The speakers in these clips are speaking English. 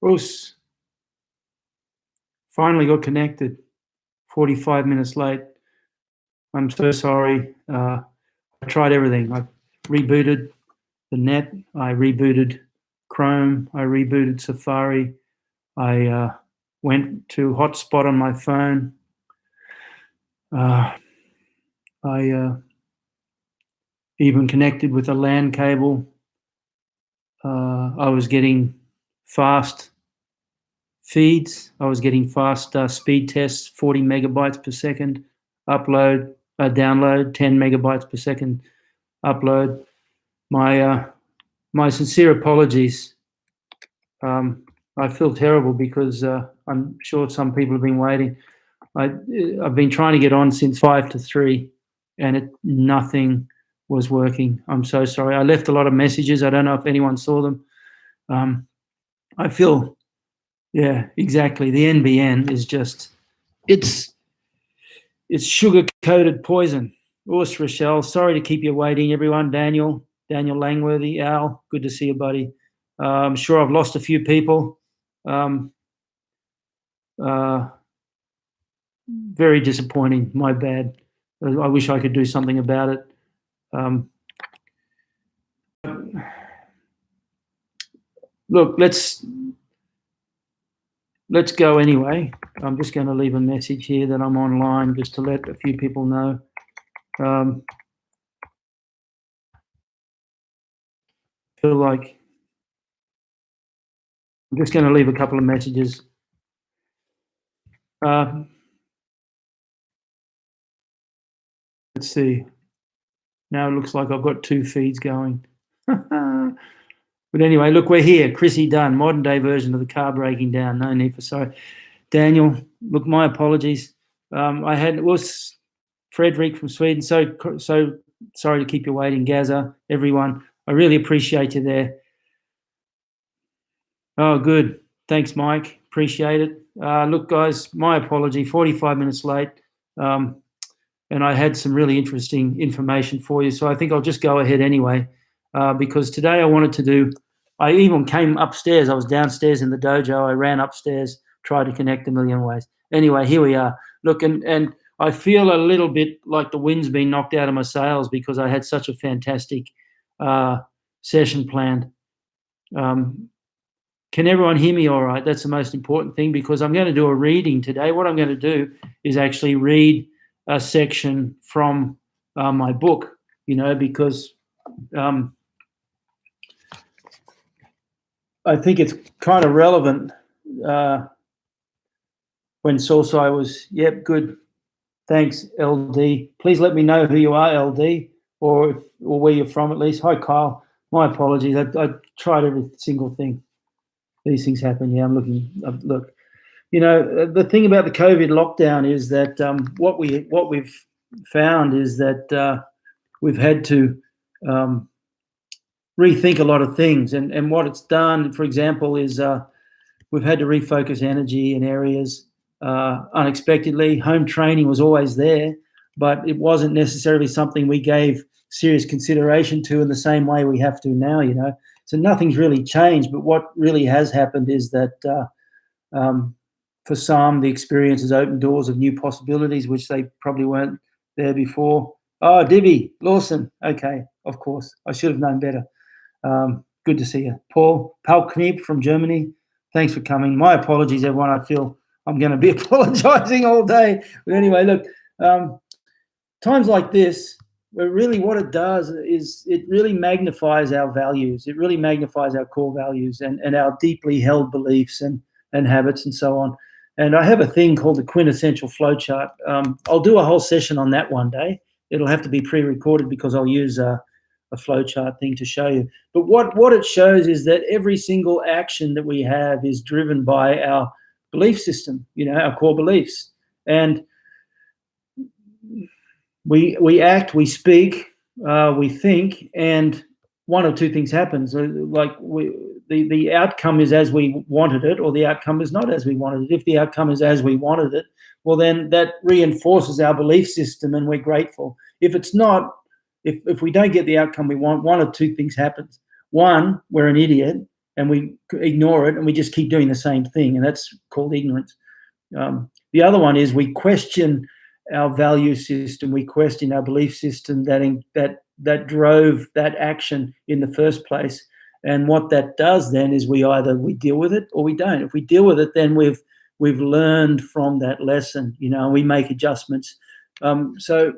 Bruce, finally got connected. 45 minutes late. I'm so sorry. I tried everything. I rebooted the net. I rebooted Chrome. I rebooted Safari. I went to hotspot on my phone. I even connected with a LAN cable. I was getting fast feeds. I was getting fast speed tests, 40 megabytes per second upload, download, 10 megabytes per second upload. My sincere apologies. I feel terrible because I'm sure some people have been waiting. I've been trying to get on since 5 to 3, and nothing was working. I'm so sorry. I left a lot of messages. I don't know if anyone saw them. I feel, yeah, exactly. The NBN is just, it's sugar-coated poison. Urs Rochelle, sorry to keep you waiting, everyone. Daniel Langworthy, Al, good to see you, buddy. I'm sure I've lost a few people. Very disappointing. My bad. I wish I could do something about it. Look, let's go anyway. I'm just going to leave a message here that I'm online just to let a few people know. Feel like I'm just going to leave a couple of messages. Let's see. Now it looks like I've got 2 feeds going. But anyway, look, we're here. Chrissy Dunn, modern day version of the car breaking down. No need for sorry. Daniel, look, my apologies. It was Frederick from Sweden. So sorry to keep you waiting. Gaza, everyone, I really appreciate you there. Oh, good. Thanks, Mike. Appreciate it. Look, guys, my apology. 45 minutes late. And I had some really interesting information for you. So I think I'll just go ahead anyway. Because today I even came upstairs. I was downstairs in the dojo. I ran upstairs, tried to connect a million ways. Anyway, here we are. Look, and I feel a little bit like the wind's been knocked out of my sails because I had such a fantastic session planned. Can everyone hear me all right? That's the most important thing because I'm going to do a reading today. What I'm going to do is actually read a section from my book, because I think it's kind of relevant when Sosai was, yep, good. Thanks, LD. Please let me know who you are, LD, or where you're from at least. Hi, Kyle. My apologies. I tried every single thing. These things happen. Yeah, I'm looking. Look, the thing about the COVID lockdown is that what we've found is that we've had to rethink a lot of things, and what it's done, for example, is we've had to refocus energy in areas unexpectedly. Home training was always there, but it wasn't necessarily something we gave serious consideration to in the same way we have to now. So nothing's really changed, but what really has happened is that for some, the experience has opened doors of new possibilities, which they probably weren't there before. Oh, Dibby Lawson. Okay, of course. I should have known better. Good to see you. Paul Kniep from Germany. Thanks for coming. My apologies, everyone. I feel I'm going to be apologizing all day. But anyway, look, times like this, really what it does is it really magnifies our values. It really magnifies our core values and our deeply held beliefs and habits and so on. And I have a thing called the quintessential flowchart. I'll do a whole session on that one day. It'll have to be pre-recorded because I'll use a flowchart thing to show you. But what it shows is that every single action that we have is driven by our belief system, our core beliefs. And we act, we speak, we think, and one of 2 things happens. Like the outcome is as we wanted it, or the outcome is not as we wanted it. If the outcome is as we wanted it, well, then that reinforces our belief system, and we're grateful. If it's not, if we don't get the outcome we want, one of 2 things happens. One, we're an idiot, and we ignore it and we just keep doing the same thing, and that's called ignorance. The other one is we question our value system, we question our belief system that drove that action in the first place. And what that does then is we deal with it or we don't. If we deal with it, then we've learned from that lesson, we make adjustments. So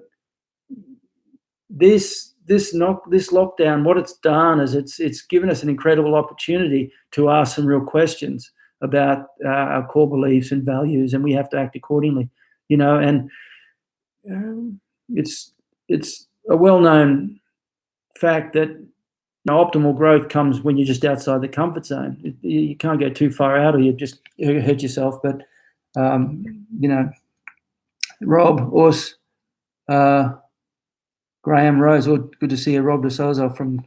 this lockdown, what it's done is it's given us an incredible opportunity to ask some real questions about our core beliefs and values, and we have to act accordingly. And it's a well-known fact that optimal growth comes when you're just outside the comfort zone. You can't go too far out or you just hurt yourself. But Rob, Urs, Graham, Rose, good to see you. Rob de Souza from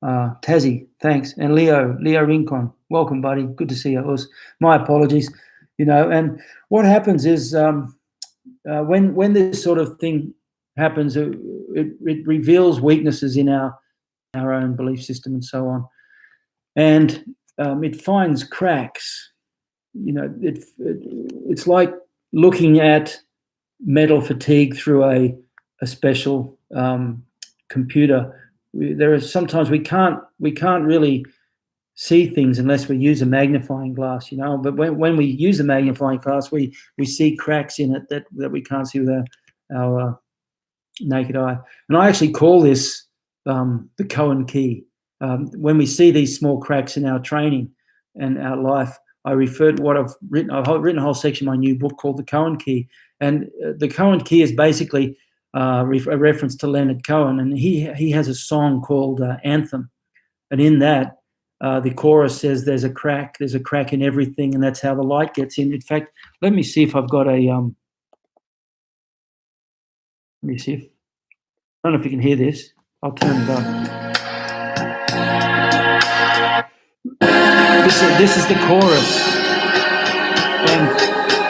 Tassie, thanks. And Leo Rincon, welcome, buddy. Good to see you. Urs. My apologies. And what happens is when this sort of thing happens, it reveals weaknesses in our own belief system and so on, and it finds cracks. It's like looking at metal fatigue through a special computer. There are sometimes we can't really see things unless we use a magnifying glass, but when we use a magnifying glass, we see cracks in it that we can't see with our naked eye. And I actually call this the Cohen key. When we see these small cracks in our training and our life, I refer to what I've written. I've written a whole section in my new book called the Cohen key. And the Cohen key is basically a reference to Leonard Cohen, and he has a song called Anthem. And in that, the chorus says there's a crack in everything, and that's how the light gets in. In fact, let me see if I've got a let me see if I don't know if you can hear this. I'll turn it up. This is the chorus. And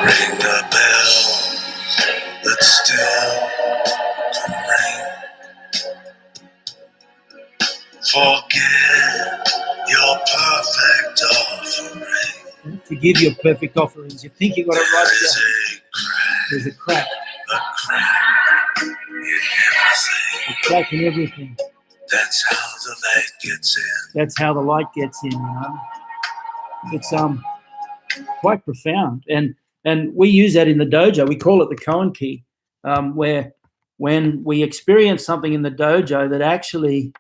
ring the bell that's still to ring. Forget your perfect offering. Forgive your perfect offerings. You think you got it right together. There's a crack. A crack in everything. That's how the light gets in. That's how the light gets in. It's quite profound, and we use that in the dojo. We call it the Cohen key, where when we experience something in the dojo that actually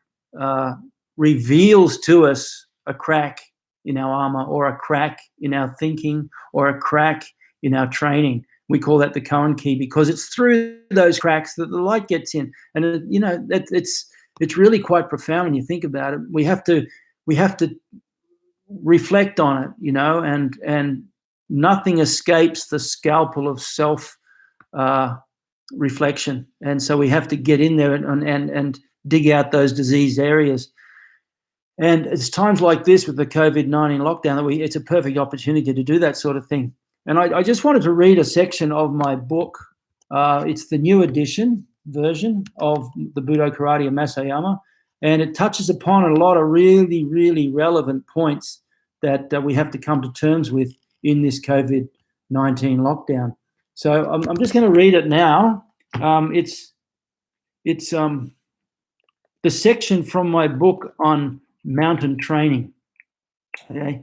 reveals to us a crack in our armor, or a crack in our thinking, or a crack in our training, we call that the Cohen key, because it's through those cracks that the light gets in. And it's really quite profound when you think about it. We have to reflect on it, and nothing escapes the scalpel of self reflection. And so we have to get in there and dig out those diseased areas. And it's times like this with the COVID-19 lockdown that it's a perfect opportunity to do that sort of thing. And I just wanted to read a section of my book. It's the new version of the Budo Karate of Masayama, and it touches upon a lot of really, really relevant points that we have to come to terms with in this COVID-19 lockdown. So I'm just going to read it now. It's the section from my book on mountain training. Okay.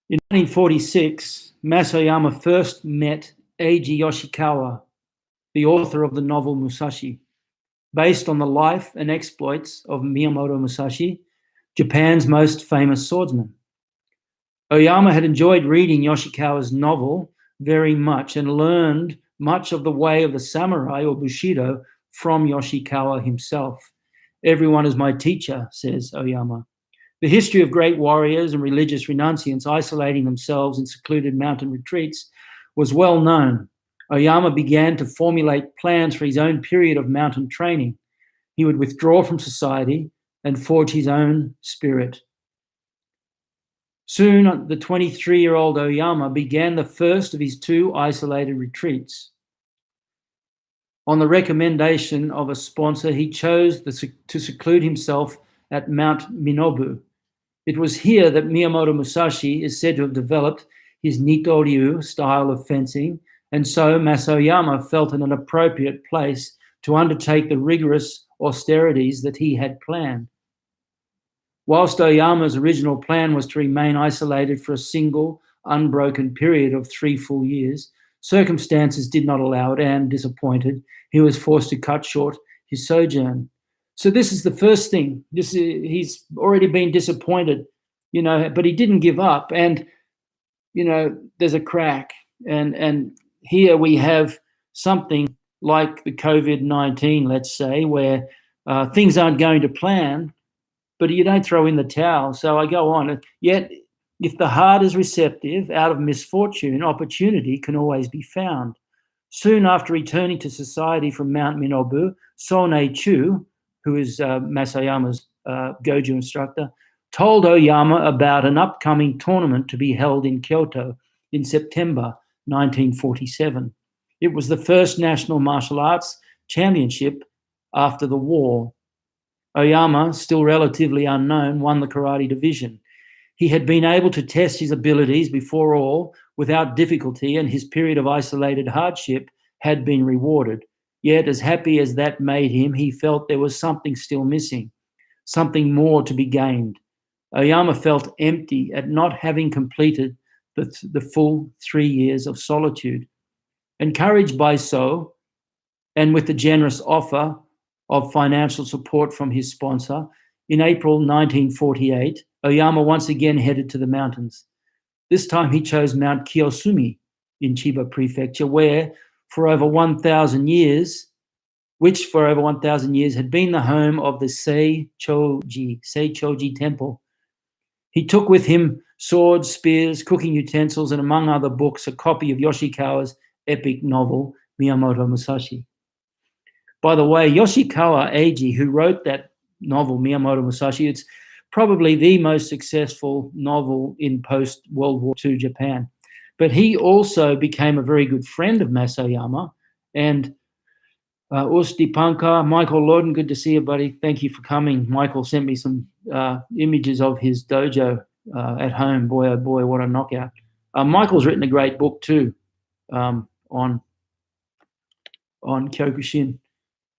In 1946, Masayama first met Eiji Yoshikawa, the author of the novel Musashi, based on the life and exploits of Miyamoto Musashi, Japan's most famous swordsman. Oyama had enjoyed reading Yoshikawa's novel very much and learned much of the way of the samurai, or Bushido, from Yoshikawa himself. Everyone is my teacher, says Oyama. The history of great warriors and religious renunciants isolating themselves in secluded mountain retreats was well known. Oyama began to formulate plans for his own period of mountain training. He would withdraw from society and forge his own spirit. Soon, the 23-year-old Oyama began the first of his 2 isolated retreats. On the recommendation of a sponsor, he chose to seclude himself at Mount Minobu It was here that Miyamoto Musashi is said to have developed his Nito-ryu style of fencing, and so Masoyama felt in an appropriate place to undertake the rigorous austerities that he had planned. Whilst Oyama's original plan was to remain isolated for a single, unbroken period of 3 full years, circumstances did not allow it, and, disappointed, he was forced to cut short his sojourn. So this is the first thing. He's already been disappointed, but he didn't give up. And, there's a crack. And here we have something like the COVID-19, let's say, where things aren't going to plan, but you don't throw in the towel. So I go on. Yet, if the heart is receptive, out of misfortune, opportunity can always be found. Soon after returning to society from Mount Minobu, Sone Chu, who is Masoyama's Goju instructor, told Oyama about an upcoming tournament to be held in Kyoto in September 1947. It was the first national martial arts championship after the war. Oyama, still relatively unknown, won the karate division. He had been able to test his abilities before all without difficulty, and his period of isolated hardship had been rewarded. Yet, as happy as that made him, he felt there was something still missing, something more to be gained. Oyama felt empty at not having completed the full 3 years of solitude. Encouraged by So, and with the generous offer of financial support from his sponsor, in April 1948, Oyama once again headed to the mountains. This time he chose Mount Kiyosumi in Chiba Prefecture, where for over 1,000 years, had been the home of the Seichoji Temple. He took with him swords, spears, cooking utensils, and among other books, a copy of Yoshikawa's epic novel, Miyamoto Musashi. By the way, Yoshikawa Eiji, who wrote that novel, Miyamoto Musashi, it's probably the most successful novel in post-World War II Japan. But he also became a very good friend of Masoyama. And Usti Panka, Michael Lorden, good to see you, buddy. Thank you for coming. Michael sent me some images of his dojo at home. Boy, oh boy, what a knockout. Michael's written a great book too on Kyokushin.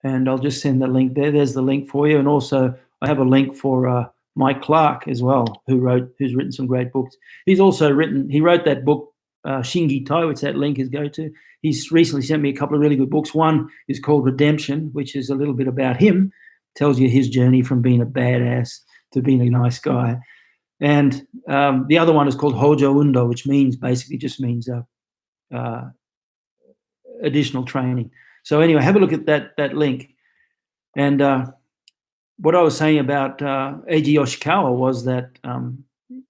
And I'll just send the link there. There's the link for you. And also I have a link for Mike Clark as well, who's written some great books. He wrote that book, Shingi Tai, which that link is go to. He's recently sent me a couple of really good books. One is called Redemption, which is a little bit about him, tells you his journey from being a badass to being a nice guy. And the other one is called Hojo Undo, which basically just means additional training. So anyway, have a look at that link. And what I was saying about Eiji Yoshikawa was that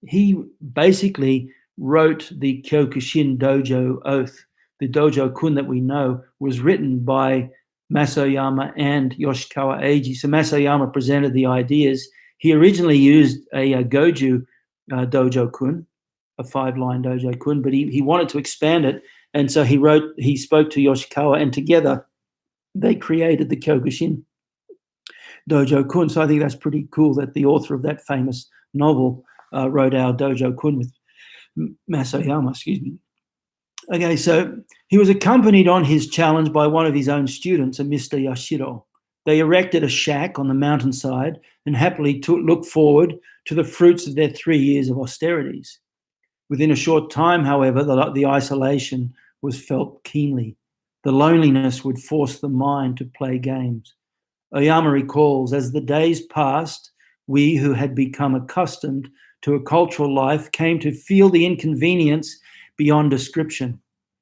he basically wrote the Kyokushin Dojo Oath. The Dojo Kun that we know was written by Masoyama and Yoshikawa Eiji. So Masoyama presented the ideas. He originally used a Goju Dojo Kun, a 5-line Dojo Kun, but he wanted to expand it. And so he spoke to Yoshikawa, and together they created the Kyokushin Dojo Kun. So I think that's pretty cool that the author of that famous novel wrote our Dojo Kun with Masoyama, Okay, so he was accompanied on his challenge by one of his own students, a Mr. Yashiro. They erected a shack on the mountainside and happily looked forward to the fruits of their 3 years of austerities. Within a short time, however, the isolation was felt keenly. The loneliness would force the mind to play games. Oyama recalls, as the days passed, we who had become accustomed to a cultural life came to feel the inconvenience beyond description.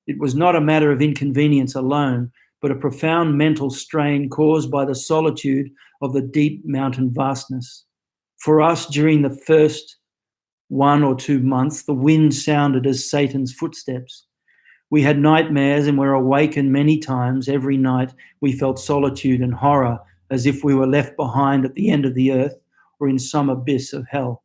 It was not a matter of inconvenience alone, but a profound mental strain caused by the solitude of the deep mountain vastness. For us, during the first 1 or 2 months, the wind sounded as Satan's footsteps. We had nightmares and were awakened many times. Every night we felt solitude and horror, as if we were left behind at the end of the earth or in some abyss of hell.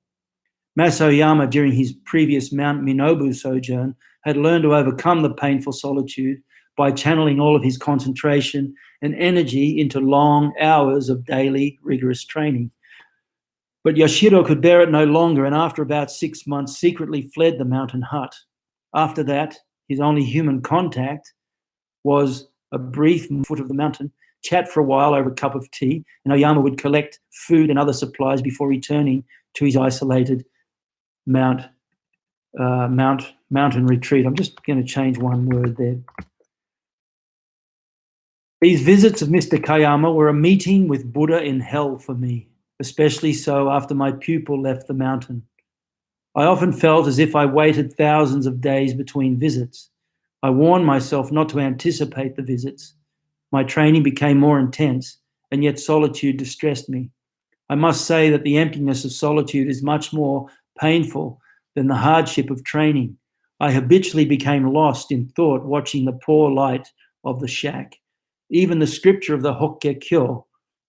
Masoyama, during his previous Mount Minobu sojourn, had learned to overcome the painful solitude by channeling all of his concentration and energy into long hours of daily rigorous training. But Yoshiro could bear it no longer, and after about 6 months, secretly fled the mountain hut. After that, his only human contact was a brief foot of the mountain, chat for a while over a cup of tea, and Oyama would collect food and other supplies before returning to his isolated mountain retreat. I'm just going to change one word there. These visits of Mr. Kayama were a meeting with Buddha in hell for me, especially so after my pupil left the mountain. I often felt as if I waited thousands of days between visits. I warned myself not to anticipate the visits. My training became more intense, and yet solitude distressed me. I must say that the emptiness of solitude is much more painful than the hardship of training. I habitually became lost in thought watching the poor light of the shack. Even the scripture of the Hokkekyo,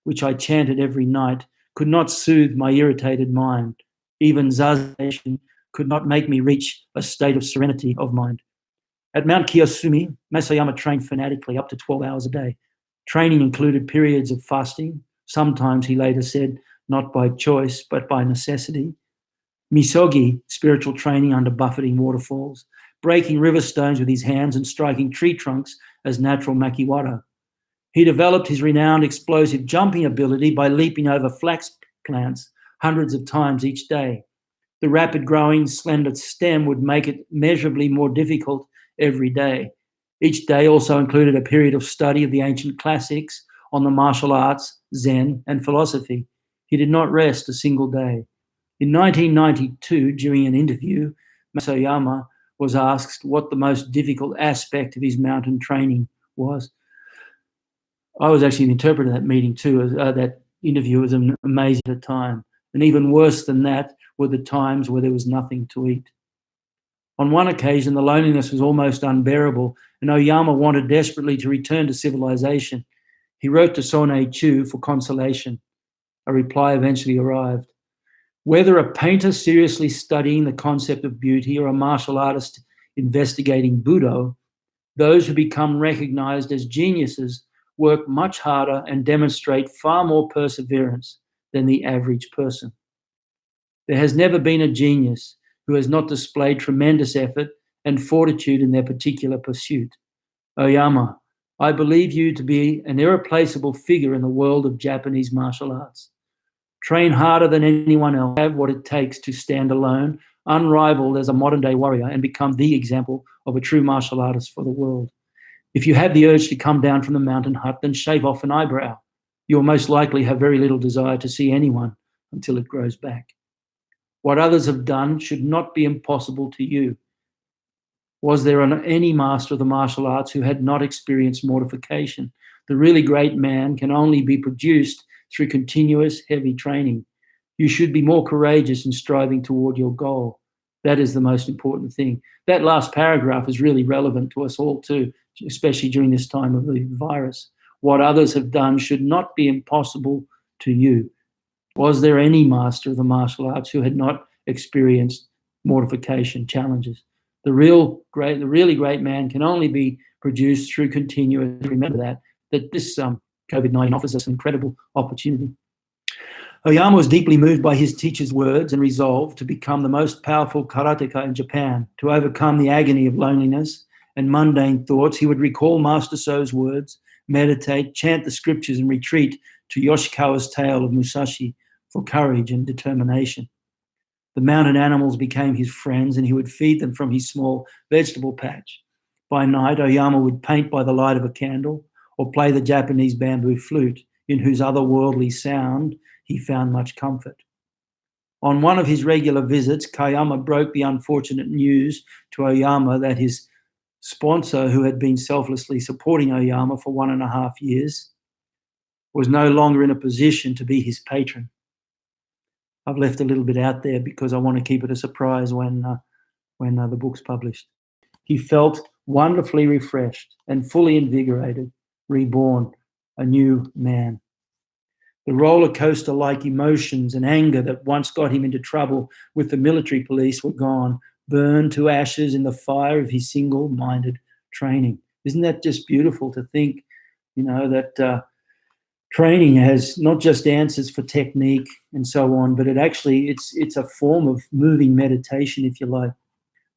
which I chanted every night, could not soothe my irritated mind. Even zazen could not make me reach a state of serenity of mind. At Mount Kiyosumi, Masayama trained fanatically up to 12 hours a day. Training included periods of fasting. Sometimes, he later said, not by choice, but by necessity. Misogi, spiritual training under buffeting waterfalls. Breaking river stones with his hands and striking tree trunks as natural makiwara. He developed his renowned explosive jumping ability by leaping over flax plants hundreds of times each day. The rapid growing, slender stem would make it measurably more difficult every day. Each day also included a period of study of the ancient classics on the martial arts, Zen, and philosophy. He did not rest a single day. In 1992, during an interview, Masayama was asked what the most difficult aspect of his mountain training was. I was actually an interpreter at that meeting too. That interview was amazing at the time. And even worse than that were the times where there was nothing to eat. On one occasion, the loneliness was almost unbearable, and Oyama wanted desperately to return to civilization. He wrote to Sone Chu for consolation. A reply eventually arrived. Whether a painter seriously studying the concept of beauty or a martial artist investigating Budo, those who become recognized as geniuses work much harder and demonstrate far more perseverance than the average person. There has never been a genius who has not displayed tremendous effort and fortitude in their particular pursuit. Oyama, I believe you to be an irreplaceable figure in the world of Japanese martial arts. Train harder than anyone else, have what it takes to stand alone, unrivaled as a modern-day warrior, and become the example of a true martial artist for the world. If you have the urge to come down from the mountain hut, then shave off an eyebrow. You will most likely have very little desire to see anyone until it grows back. What others have done should not be impossible to you. Was there any master of the martial arts who had not experienced mortification? The really great man can only be produced through continuous heavy training. You should be more courageous in striving toward your goal. That is the most important thing. That last paragraph is really relevant to us all too, especially during this time of the virus. What others have done should not be impossible to you. Was there any master of the martial arts who had not experienced mortification, challenges? The really great man can only be produced through continuous. Remember that this COVID-19 offers us an incredible opportunity. Oyama was deeply moved by his teacher's words and resolved to become the most powerful karateka in Japan. To overcome the agony of loneliness and mundane thoughts, he would recall Master So's words, meditate, chant the scriptures, and retreat to Yoshikawa's tale of Musashi for courage and determination. The mountain animals became his friends, and he would feed them from his small vegetable patch. By night, Oyama would paint by the light of a candle or play the Japanese bamboo flute, in whose otherworldly sound he found much comfort. On one of his regular visits, Kayama broke the unfortunate news to Oyama that his sponsor, who had been selflessly supporting Oyama for 1.5 years, was no longer in a position to be his patron. I've left a little bit out there because I want to keep it a surprise when the book's published. He felt wonderfully refreshed and fully invigorated, reborn, a new man. The roller coaster-like emotions and anger that once got him into trouble with the military police were gone, burned to ashes in the fire of his single-minded training. Isn't that just beautiful to think, that training has not just answers for technique and so on, but it's a form of moving meditation, if you like.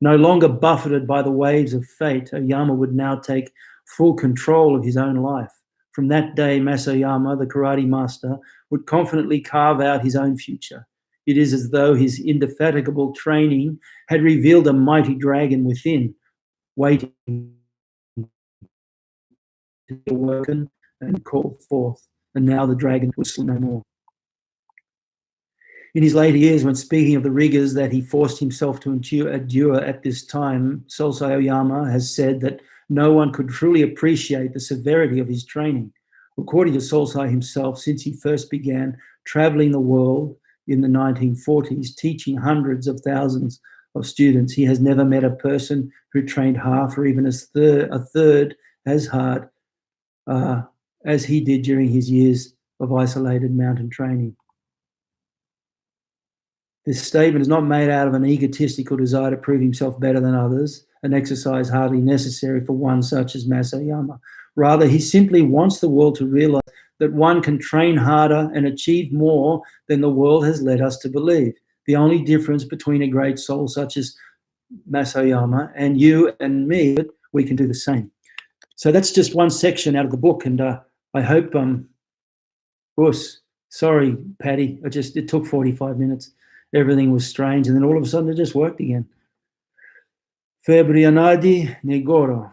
No longer buffeted by the waves of fate, Oyama would now take full control of his own life. From that day, Masayama, the karate master, would confidently carve out his own future. It is as though his indefatigable training had revealed a mighty dragon within, waiting to be awoken and called forth. And now the dragon would sleep no more. In his later years, when speaking of the rigors that he forced himself to endure at this time, Sosai Oyama has said that no one could truly appreciate the severity of his training. According to Sosai himself, since he first began traveling the world in the 1940s, teaching hundreds of thousands of students, he has never met a person who trained half or even a third as hard as he did during his years of isolated mountain training. This statement is not made out of an egotistical desire to prove himself better than others, an exercise hardly necessary for one such as Masayama. Rather, he simply wants the world to realize that one can train harder and achieve more than the world has led us to believe. The only difference between a great soul such as Masayama and you and me, that we can do the same. So that's just one section out of the book, and I hope, sorry, Patty, it took 45 minutes. Everything was strange, and then all of a sudden it just worked again. Febrianadi Negoro.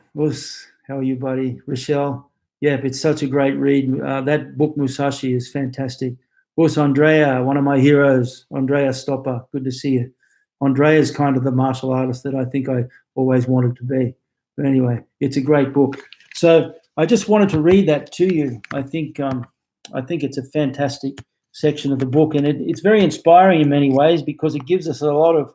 How are you, buddy? Rochelle? Yeah, it's such a great read. That book, Musashi, is fantastic. Andrea, one of my heroes, Andrea Stopper. Good to see you. Andrea is kind of the martial artist that I think I always wanted to be. But anyway, it's a great book. So I just wanted to read that to you. I think it's a fantastic section of the book, and it's very inspiring in many ways because it gives us a lot of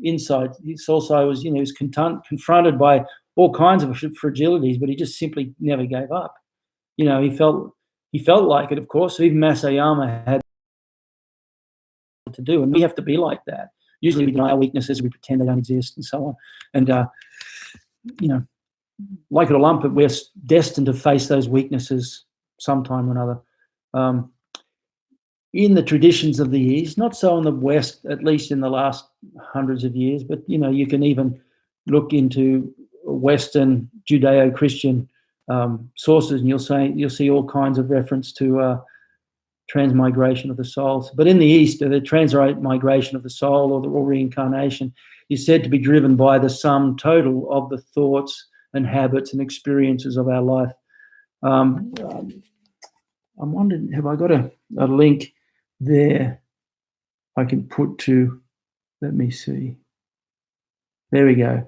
insight. Sosai was, he was confronted by all kinds of fragilities, but he just simply never gave up. He felt like it, of course. Even Masayama had to do, and we have to be like that. Usually we deny our weaknesses, we pretend they don't exist, and so on. And like it or lump it, we're destined to face those weaknesses sometime or another. In the traditions of the East, not so in the West, at least in the last hundreds of years, but you can even look into Western Judeo-Christian sources, and you'll see all kinds of reference to transmigration of the souls. But in the East, the transmigration of the soul or reincarnation is said to be driven by the sum total of the thoughts and habits and experiences of our life. I'm wondering, have I got a link there I can put to, let me see. There we go.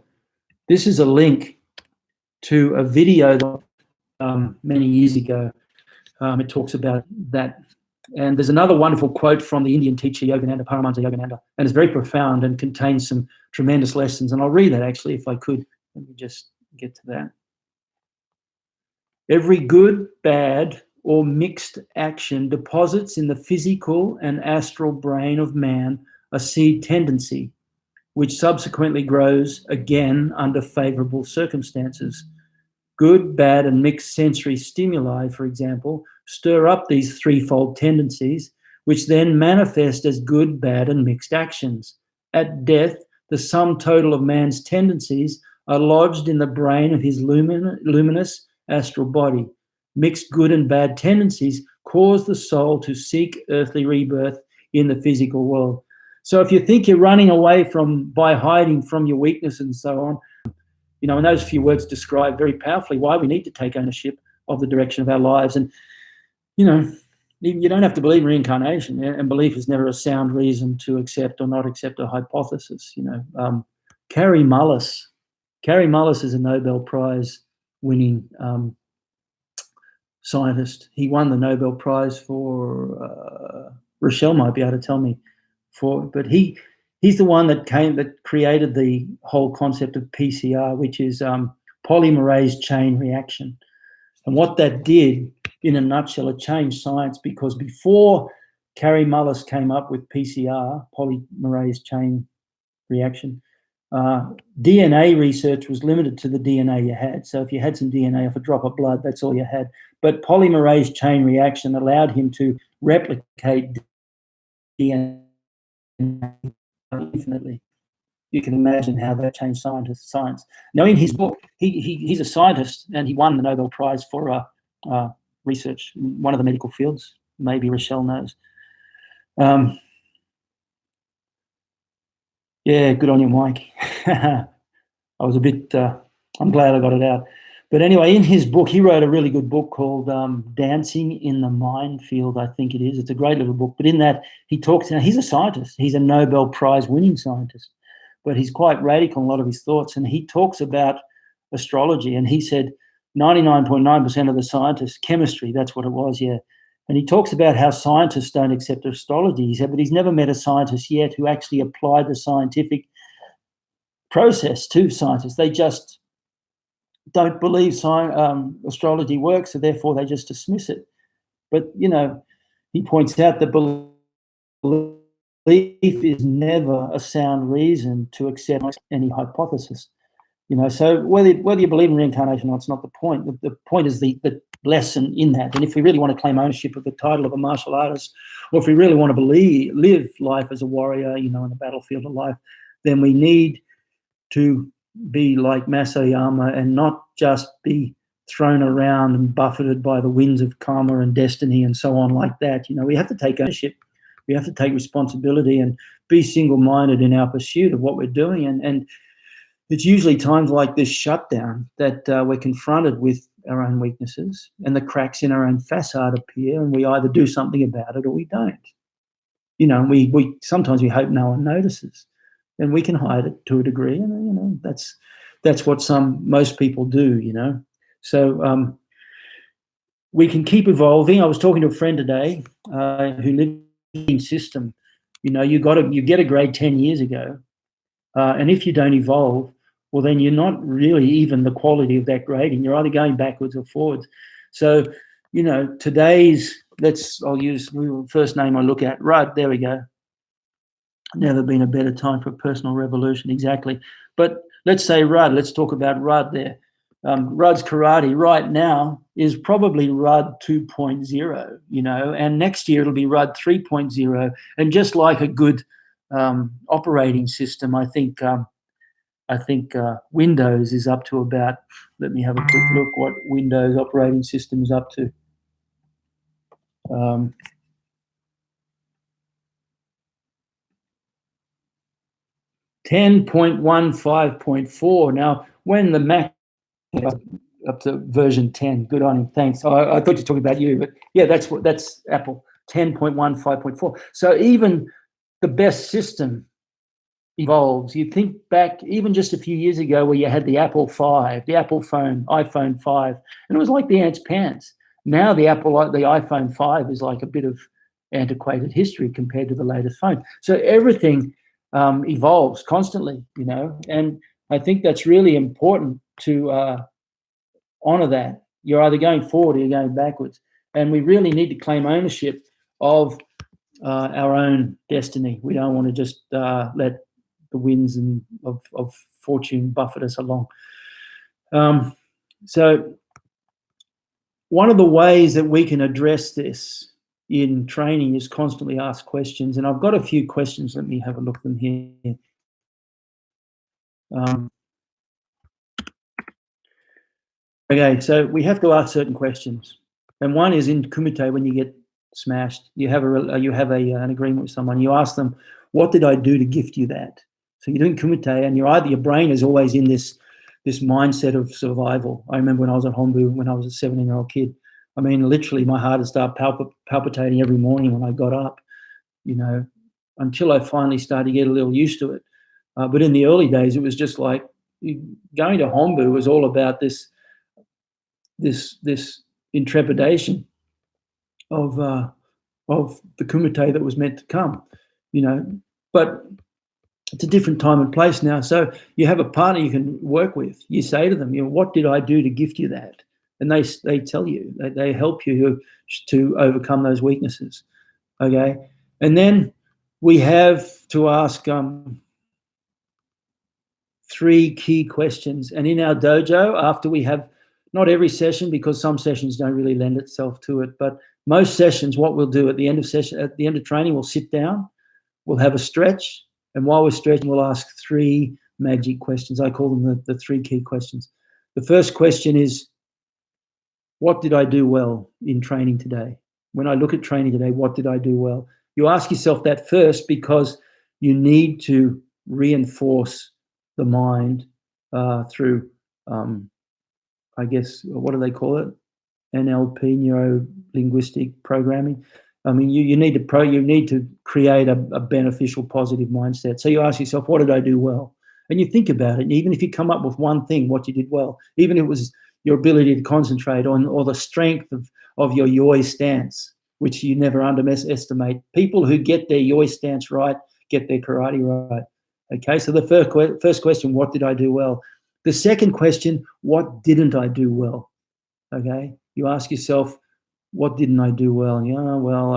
This is a link to a video many years ago. It talks about that. And there's another wonderful quote from the Indian teacher Yogananda, Paramahansa Yogananda, and it's very profound and contains some tremendous lessons. And I'll read that actually if I could. Let me just get to that. Every good, bad, or mixed action deposits in the physical and astral brain of man a seed tendency, which subsequently grows again under favorable circumstances. Good, bad, and mixed sensory stimuli, for example, stir up these threefold tendencies, which then manifest as good, bad, and mixed actions. At death, the sum total of man's tendencies are lodged in the brain of his luminous astral body. Mixed good and bad tendencies cause the soul to seek earthly rebirth in the physical world. So if you think you're running away by hiding from your weakness and so on, and those few words describe very powerfully why we need to take ownership of the direction of our lives. And, you don't have to believe in reincarnation, and belief is never a sound reason to accept or not accept a hypothesis. Kary Mullis is a Nobel Prize winning scientist. He won the Nobel Prize for, Rochelle might be able to tell me, but he's the one that created the whole concept of PCR, which is polymerase chain reaction. And what that did, in a nutshell, it changed science, because before Kary Mullis came up with PCR, polymerase chain reaction, DNA research was limited to the DNA you had. So if you had some DNA off a drop of blood, that's all you had. but polymerase chain reaction allowed him to replicate DNA infinitely. You can imagine how that changed science. Now, in his book, he's a scientist, and he won the Nobel Prize for research in one of the medical fields. Maybe Rochelle knows. Yeah, good on you, Mike. I was a bit, I'm glad I got it out. But anyway, in his book, he wrote a really good book called Dancing in the Minefield, I think it is. It's a great little book. But in that, he talks, now he's a scientist. He's a Nobel Prize winning scientist. But he's quite radical in a lot of his thoughts. And he talks about astrology. And he said 99.9% of the scientists, chemistry, that's what it was, yeah. And he talks about how scientists don't accept astrology. He said, but he's never met a scientist yet who actually applied the scientific process to scientists. They just don't believe astrology works, so therefore they just dismiss it. But, you know, he points out that belief is never a sound reason to accept any hypothesis. You know, so whether you believe in reincarnation or not, it's not the point. The point is the lesson in that. And if we really want to claim ownership of the title of a martial artist, or if we really want to live life as a warrior, you know, in the battlefield of life, then we need to be like Oyama and not just be thrown around and buffeted by the winds of karma and destiny and so on like that. You know, we have to take ownership. We have to take responsibility and be single-minded in our pursuit of what we're doing. And it's usually times like this shutdown that we're confronted with our own weaknesses and the cracks in our own facade appear, and we either do something about it or we don't. You know, we sometimes we hope no one notices, and we can hide it to a degree, and you know that's what most people do. You know, so we can keep evolving. I was talking to a friend today who lived in system. You know, you get a grade 10 years ago, and if you don't evolve, well, then you're not really even the quality of that grading. You're either going backwards or forwards. So, you know, I'll use the first name I look at, Rudd, there we go. Never been a better time for a personal revolution, exactly. But let's say Rudd, let's talk about Rudd there. Rudd's karate right now is probably Rudd 2.0, you know, and next year it'll be Rudd 3.0. And just like a good operating system, I think Windows is up to about, let me have a quick look what Windows operating system is up to. 10.15.4. Now, when the Mac up to version 10, good on him, thanks. I thought you were talking about you, but yeah, that's Apple, 10.15.4. So even the best system evolves. You think back even just a few years ago where you had the Apple 5, the Apple phone, iPhone 5, and it was like the ant's pants. Now the iPhone 5 is like a bit of antiquated history compared to the latest phone. So everything evolves constantly, you know, and I think that's really important to honor that. You're either going forward or you're going backwards. And we really need to claim ownership of our own destiny. We don't want to just let the winds of fortune buffet us along. So one of the ways that we can address this in training is constantly ask questions. And I've got a few questions. Let me have a look at them here. Okay, so we have to ask certain questions. And one is in kumite, when you get smashed, you have an agreement with someone. You ask them, what did I do to gift you that? So you're doing kumite, and your brain is always in this mindset of survival. I remember when I was at Hombu, when I was a 17-year-old kid. I mean, literally, my heart would start palpitating every morning when I got up, you know, until I finally started to get a little used to it. But in the early days, it was just like going to Hombu was all about this intrepidation of the kumite that was meant to come, you know. But it's a different time and place now. So you have a partner you can work with. You say to them, you know, what did I do to gift you that? And they tell you, they help you to overcome those weaknesses. Okay, and then we have to ask 3 key questions. And in our dojo, after we have Not every session, because some sessions don't really lend itself to it, but most sessions, what we'll do at the end of training, we'll sit down, we'll have a stretch, and while we're stretching, we'll ask 3 magic questions. I call them the 3 key questions. The first question is, what did I do well in training today? When I look at training today, what did I do well? You ask yourself that first, because you need to reinforce the mind through, I guess, what do they call it? NLP, neuro linguistic programming. I mean, you need to create a beneficial, positive mindset. So you ask yourself, what did I do well? And you think about it. And even if you come up with one thing, what you did well, even if it was your ability to concentrate on, or the strength of your yoi stance, which you never underestimate. People who get their yoi stance right get their karate right. Okay, so the first question, what did I do well? The second question, what didn't I do well? Okay, you ask yourself, what didn't I do well? Yeah, well,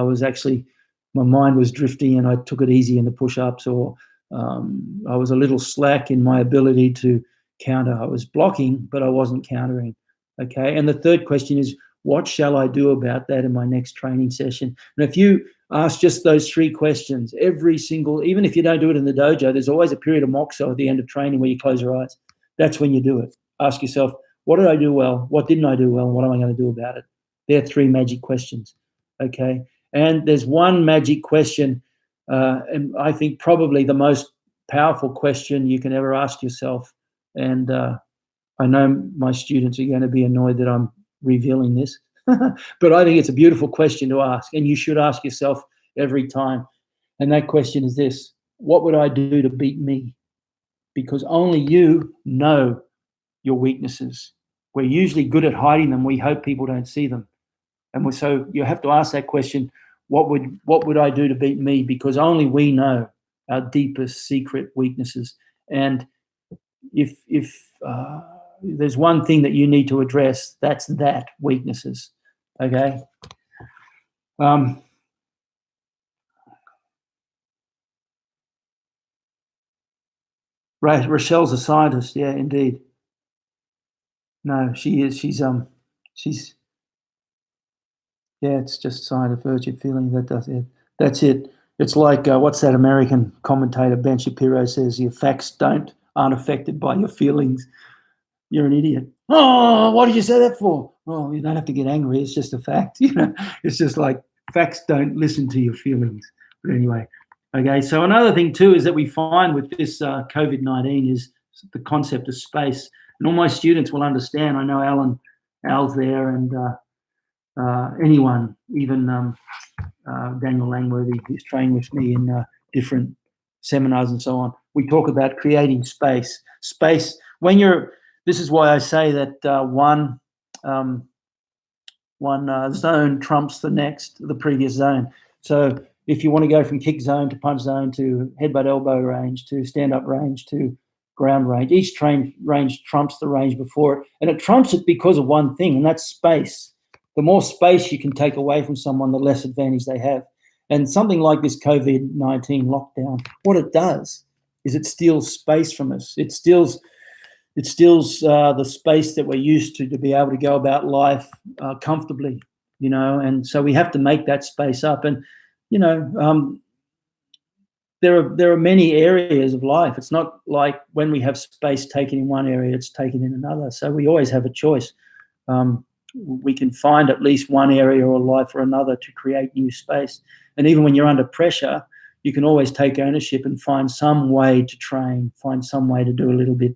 my mind was drifting and I took it easy in the push-ups, or I was a little slack in my ability to counter. I was blocking, but I wasn't countering. Okay, and the third question is, what shall I do about that in my next training session? And if you ask just those 3 questions, even if you don't do it in the dojo, there's always a period of moxo at the end of training where you close your eyes. That's when you do it. Ask yourself, what did I do well? What didn't I do well? And what am I going to do about it? They're 3 magic questions, okay? And there's one magic question, and I think probably the most powerful question you can ever ask yourself. And I know my students are going to be annoyed that I'm revealing this, but I think it's a beautiful question to ask, and you should ask yourself every time. And that question is this: what would I do to beat me? Because only you know your weaknesses. We're usually good at hiding them. We hope people don't see them. And so you have to ask that question, what would I do to beat me? Because only we know our deepest secret weaknesses. And if there's one thing that you need to address, that's that, weaknesses. Okay? Rochelle's a scientist, yeah, indeed. No, she is. She's yeah, it's just sign of virtue feeling. That does it. That's it. It's like what's that American commentator Ben Shapiro says? Your facts aren't affected by your feelings. You're an idiot. Oh, what did you say that for? Oh, you don't have to get angry. It's just a fact. It's just like facts don't listen to your feelings. But anyway, okay. So another thing too is that we find with this COVID-19 is the concept of space, and all my students will understand. I know Al's there, and anyone, even Daniel Langworthy, who's trained with me in different seminars and so on. We talk about creating space. Space, this is why I say that one zone trumps the previous zone. So if you want to go from kick zone to punch zone to headbutt elbow range to stand-up range to ground range, each range trumps the range before it. And it trumps it because of one thing, and that's space. The more space you can take away from someone, the less advantage they have. And something like this COVID-19 lockdown, what it does is it steals space from us. It steals the space that we're used to be able to go about life comfortably, and so we have to make that space up. And, there are many areas of life. It's not like when we have space taken in one area, it's taken in another. So we always have a choice. We can find at least one area or life or another to create new space. And even when you're under pressure, you can always take ownership and find some way to train, find some way to do a little bit.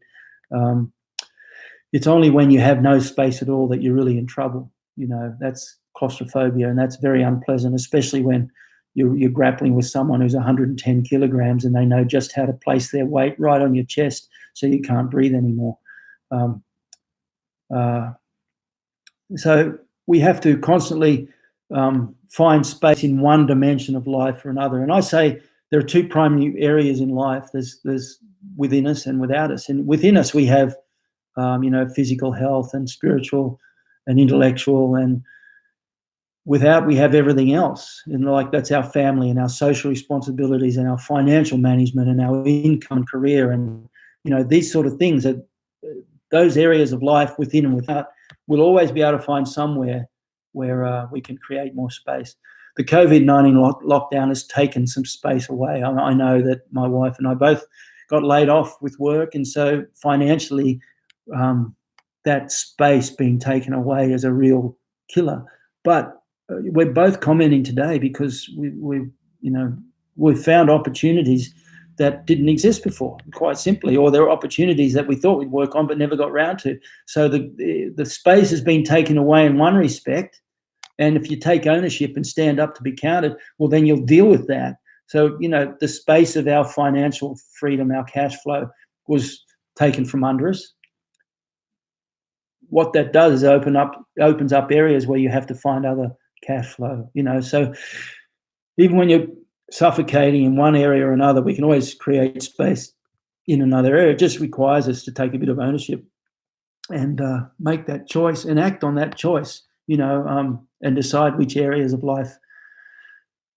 It's only when you have no space at all that you're really in trouble. That's claustrophobia, and that's very unpleasant, especially when you're grappling with someone who's 110 kilograms and they know just how to place their weight right on your chest so you can't breathe anymore. So we have to constantly find space in one dimension of life or another. And I say there are 2 primary areas in life. There's within us and without us. And within us we have, physical health and spiritual and intellectual, and without we have everything else. And that's our family and our social responsibilities and our financial management and our income and career. And, these sort of things those areas of life within and without, we'll always be able to find somewhere where we can create more space. The COVID-19 lockdown has taken some space away. I know that my wife and I both got laid off with work, and so financially, that space being taken away is a real killer. But we're both commenting today because we've found opportunities that didn't exist before, quite simply, or there are opportunities that we thought we'd work on but never got round to. So the space has been taken away in one respect, and if you take ownership and stand up to be counted, well, then you'll deal with that. So, the space of our financial freedom, our cash flow, was taken from under us. What that does is opens up areas where you have to find other cash flow, So even when you're suffocating in one area or another, we can always create space in another area. It just requires us to take a bit of ownership and make that choice and act on that choice, and decide which areas of life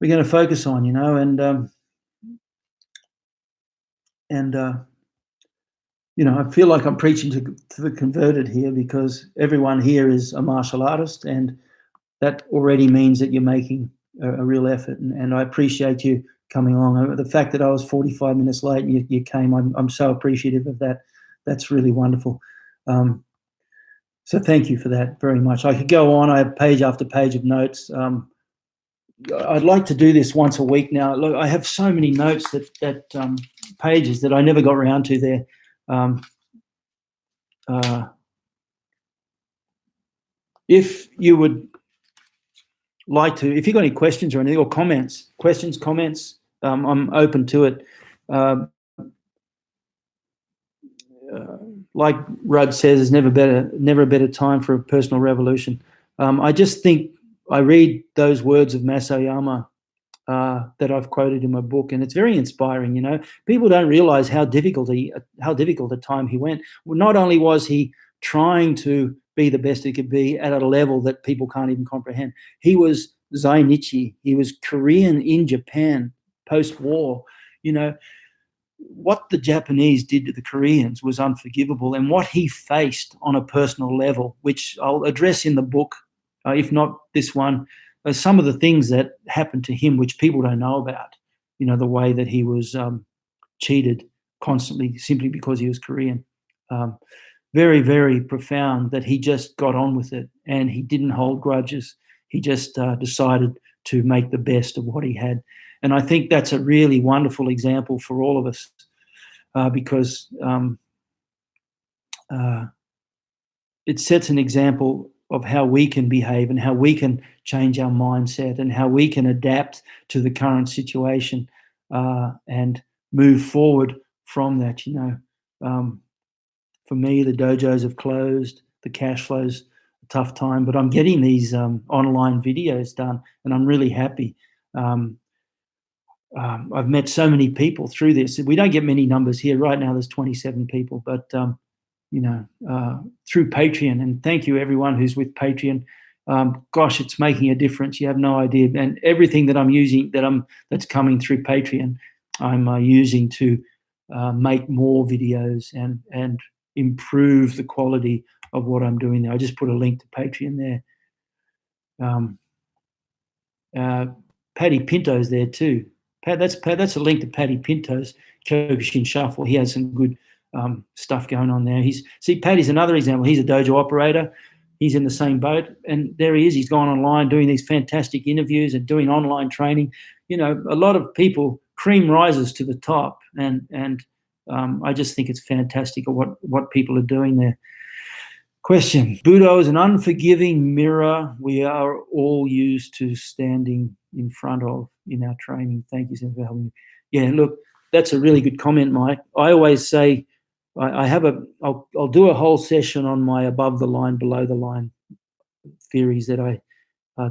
we're going to focus on, I feel like I'm preaching to the converted here, because everyone here is a martial artist, and that already means that you're making a real effort. And I appreciate you coming along. The fact that I was 45 minutes late and you came, I'm so appreciative of that. That's really wonderful. So thank you for that very much. I could go on. I have page after page of notes. I'd like to do this once a week now. Look, I have so many notes that pages that I never got around to there. If you would like to, if you've got any questions or anything, or comments, I'm open to it. Like Rudd says, there's never a better time for a personal revolution. I just think I read those words of Oyama that I've quoted in my book, and it's very inspiring. People don't realize how difficult a time he went. Well, not only was he trying to be the best he could be at a level that people can't even comprehend, he was Zainichi. He was Korean in Japan post-war. What the Japanese did to the Koreans was unforgivable, and what he faced on a personal level, which I'll address in the book, if not this one, some of the things that happened to him, which people don't know about, the way that he was cheated constantly simply because he was Korean. Very, very profound that he just got on with it, and he didn't hold grudges. He just decided to make the best of what he had. And I think that's a really wonderful example for all of us, because it sets an example of how we can behave and how we can change our mindset and how we can adapt to the current situation and move forward from that. For me, the dojos have closed, the cash flow's a tough time, but I'm getting these online videos done, and I'm really happy. I've met so many people through this. We don't get many numbers here. Right now there's 27 people, but through Patreon, and thank you everyone who's with Patreon. Gosh, it's making a difference. You have no idea. And everything that I'm using that's coming through Patreon, I'm using to make more videos and improve the quality of what I'm doing there. I just put a link to Patreon there. Paddy Pinto's there too. That's a link to Paddy Pinto's Kyokushin Shuffle. He has some good stuff going on there. Paddy's another example. He's a dojo operator. He's in the same boat, and there he is. He's gone online doing these fantastic interviews and doing online training. A lot of people, cream rises to the top, and I just think it's fantastic what people are doing there. Question: Budo is an unforgiving mirror we are all used to standing in front of in our training. Thank you for helping me. Yeah, look, that's a really good comment, Mike. I always say I'll do a whole session on my above the line, below the line theories that I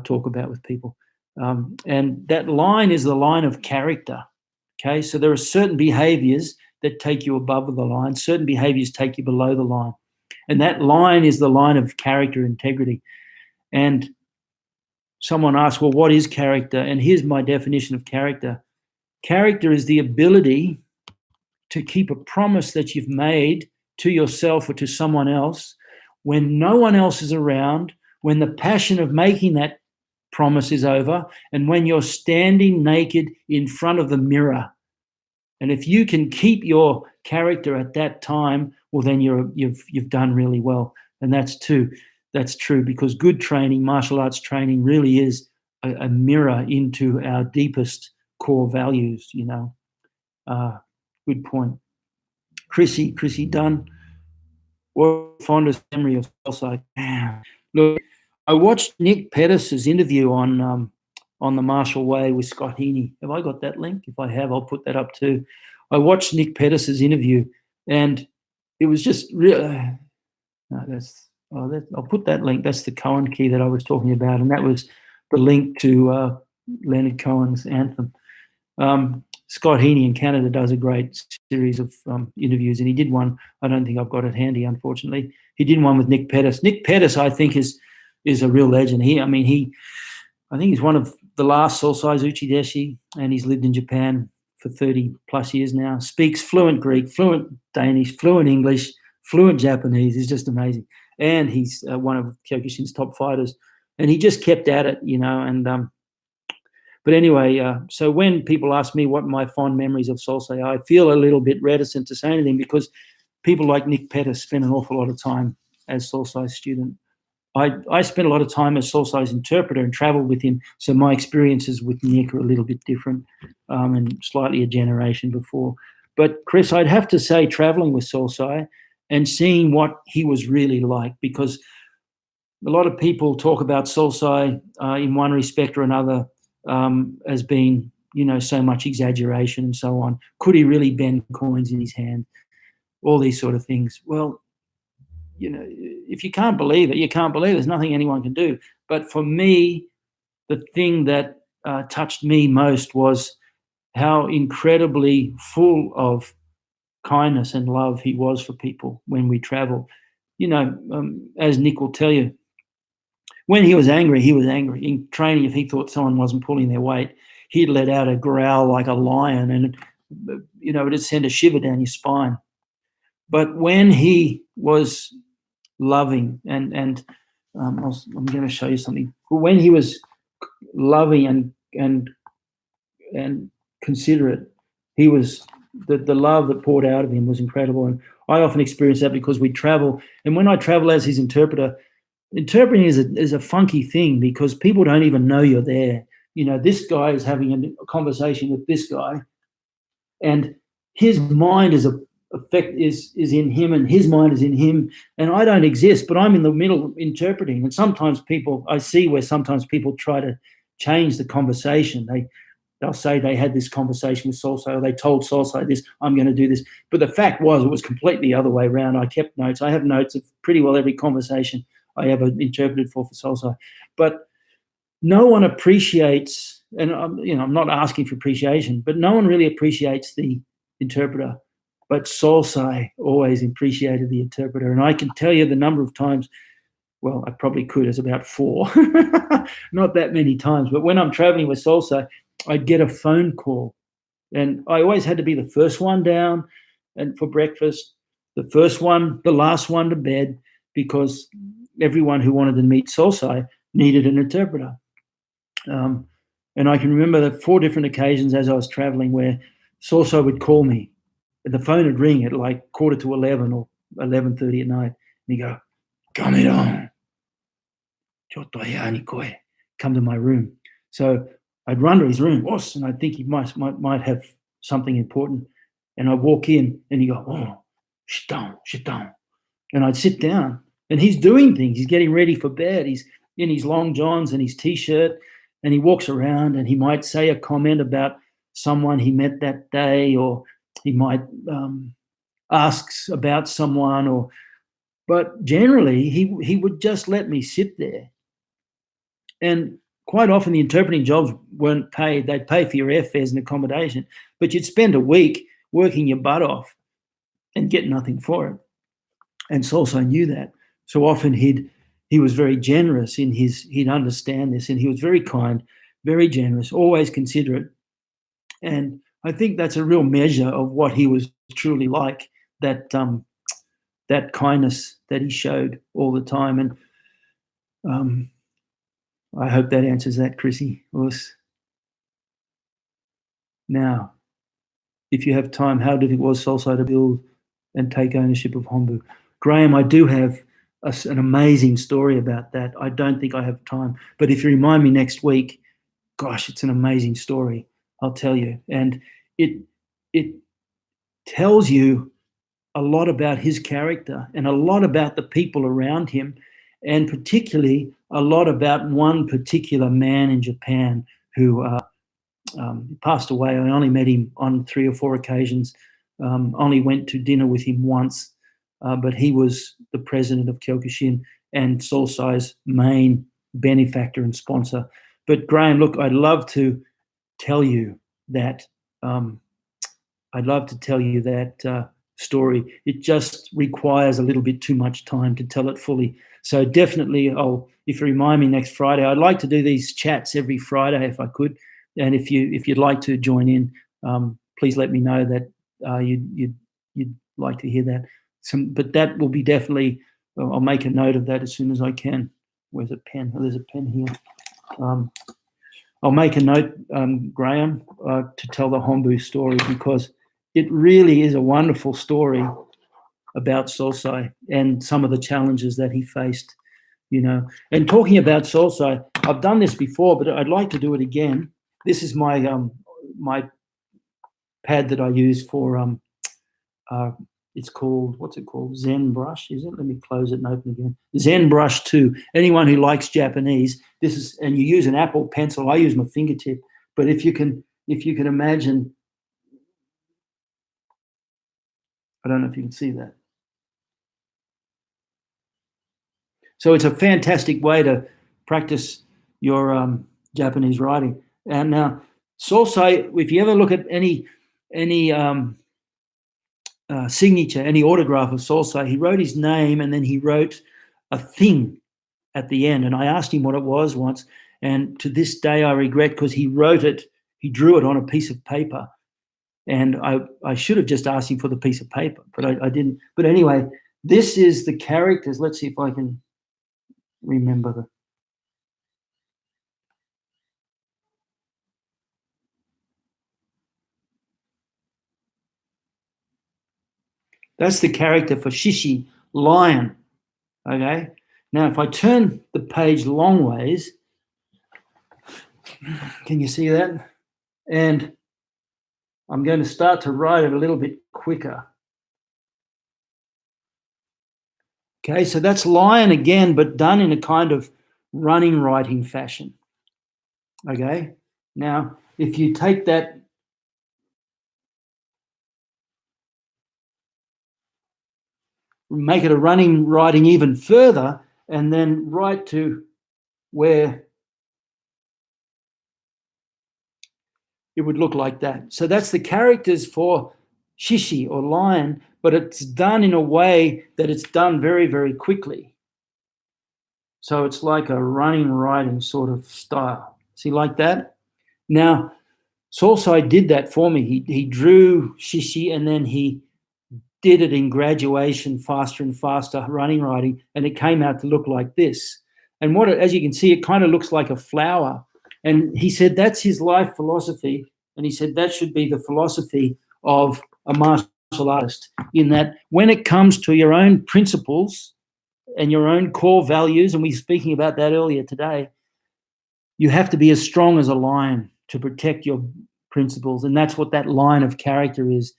talk about with people. And that line is the line of character. Okay, so there are certain behaviors that take you above the line, certain behaviors take you below the line. And that line is the line of character integrity. And someone asked, well, what is character? And here's my definition of character. Character is the ability to keep a promise that you've made to yourself or to someone else when no one else is around, when the passion of making that promise is over, and when you're standing naked in front of the mirror. And if you can keep your character at that time, well, then you've done really well. And that's true because good training, martial arts training, really is a mirror into our deepest core values. Good point. Chrissy Dunn, what fondest memory of Sosai? Look, I watched Nick Pettis' interview on the Martial Way with Scott Heaney. Have I got that link? If I have, I'll put that up too. I watched Nick Pettis' interview, and it was just real. I'll put that link. That's the Cohen key that I was talking about, and that was the link to Leonard Cohen's Anthem. Scott Heaney in Canada does a great series of interviews, and he did one. I don't think I've got it handy, unfortunately. He did one with Nick Pettis. Nick Pettis, I think, is a real legend. I think he's one of the last Sosai Uchideshi, and he's lived in Japan for 30 plus years now. Speaks fluent Greek, fluent Danish, fluent English, fluent Japanese. He's just amazing, and he's one of Kyokushin's top fighters. And he just kept at it, and. But anyway, so when people ask me what my fond memories of Sosai, I feel a little bit reticent to say anything because people like Nick Pettis spend an awful lot of time as Sosai's student. I spent a lot of time as Sosai's interpreter and traveled with him, so my experiences with Nick are a little bit different and slightly a generation before. But Chris, I'd have to say traveling with Sosai and seeing what he was really like, because a lot of people talk about Sosai in one respect or another as being, so much exaggeration and so on. Could he really bend coins in his hand? All these sort of things. Well, if you can't believe it, you can't believe it. There's nothing anyone can do. But for me, the thing that touched me most was how incredibly full of kindness and love he was for people when we travel. As Nick will tell you, when he was angry, he was angry. In training, if he thought someone wasn't pulling their weight, he'd let out a growl like a lion, and it'd send a shiver down your spine. But when he was loving, and I'm going to show you something. When he was loving and considerate, he was the love that poured out of him was incredible. And I often experience that because we travel, and when I travel as his interpreter. Interpreting is a funky thing because people don't even know you're there. This guy is having a conversation with this guy, and his mind is in him, and his mind is in him, and I don't exist, but I'm in the middle interpreting. And sometimes I see where sometimes people try to change the conversation. They'll say they had this conversation with Sosai, or they told Sosai this, I'm going to do this. But the fact was, it was completely the other way around. I kept notes. I have notes of pretty well every conversation I ever interpreted for Sosai. But no one appreciates, and I'm not asking for appreciation, but no one really appreciates the interpreter. But Sosai always appreciated the interpreter. And I can tell you the number of times, well, I probably could, it's about 4. Not that many times. But when I'm traveling with Sosai, I'd get a phone call. And I always had to be the first one down and for breakfast, the last one to bed, because everyone who wanted to meet Sosai needed an interpreter. And I can remember the 4 different occasions as I was traveling where Sosai would call me. The phone would ring at like 11:15 or 11:30 at night. And he'd go, "Come to my room." So I'd run to his room, and I'd think he might have something important. And I'd walk in and he'd go, "Oh, sit down." And I'd sit down. And he's doing things. He's getting ready for bed. He's in his long johns and his T-shirt, and he walks around and he might say a comment about someone he met that day, or he might ask about someone, but generally he would just let me sit there. And quite often the interpreting jobs weren't paid. They'd pay for your airfares and accommodation, but you'd spend a week working your butt off and get nothing for it. And Sosai knew that. So often he was very generous he'd understand this, and he was very kind, very generous, always considerate. And I think that's a real measure of what he was truly like, that that kindness that he showed all the time. And I hope that answers that, Chrissy. Now, if you have time, how difficult was Sosai to build and take ownership of Hombu? Graham, I do have an amazing story about that. I don't think I have time, but if you remind me next week, gosh, it's an amazing story, I'll tell you. And it tells you a lot about his character and a lot about the people around him, and particularly a lot about one particular man in Japan who passed away. I only met him on 3 or 4 occasions, only went to dinner with him once, but he was the president of Kyokushin and Sosai's main benefactor and sponsor. But Graham, look, I'd love to tell you that story. It just requires a little bit too much time to tell it fully. So definitely, if you remind me next Friday, I'd like to do these chats every Friday if I could. And if you'd like to join in, please let me know that you'd like to hear that. But that will be definitely. I'll make a note of that as soon as I can. Where's a pen? Oh, there's a pen here. I'll make a note, Graham, to tell the Hombu story, because it really is a wonderful story about Sosai and some of the challenges that he faced, And talking about Sosai, I've done this before, but I'd like to do it again. This is my my pad that I use for it's called, what's it called? Zen Brush, is it? Let me close it and open it again. Zen Brush 2. Anyone who likes Japanese, this is, and you use an Apple pencil. I use my fingertip, but if you can imagine, I don't know if you can see that. So it's a fantastic way to practice your Japanese writing. And now, Sosai, if you ever look at any signature, any autograph of Sosai, he wrote his name and then he wrote a thing at the end. And I asked him what it was once, and to this day I regret, because he drew it on a piece of paper, and I should have just asked him for the piece of paper, but I didn't. But anyway, this is the characters. Let's see if I can remember the. That's the character for Shishi, lion. Okay. Now, if I turn the page long ways, can you see that? And I'm going to start to write it a little bit quicker. Okay, so that's lion again, but done in a kind of running writing fashion. Okay, now if you take that, make it a running writing even further, and then write to where it would look like that. So that's the characters for Shishi or lion, but it's done in a way that it's done very, very quickly. So it's like a running writing sort of style. See, like that? Now, Sosai did that for me. He drew Shishi and then he did it in graduation, faster and faster, running writing, and it came out to look like this. And as you can see, it kind of looks like a flower. And he said that's his life philosophy. And he said that should be the philosophy of a martial artist, in that when it comes to your own principles and your own core values, and we were speaking about that earlier today, you have to be as strong as a lion to protect your principles. And that's what that line of character is,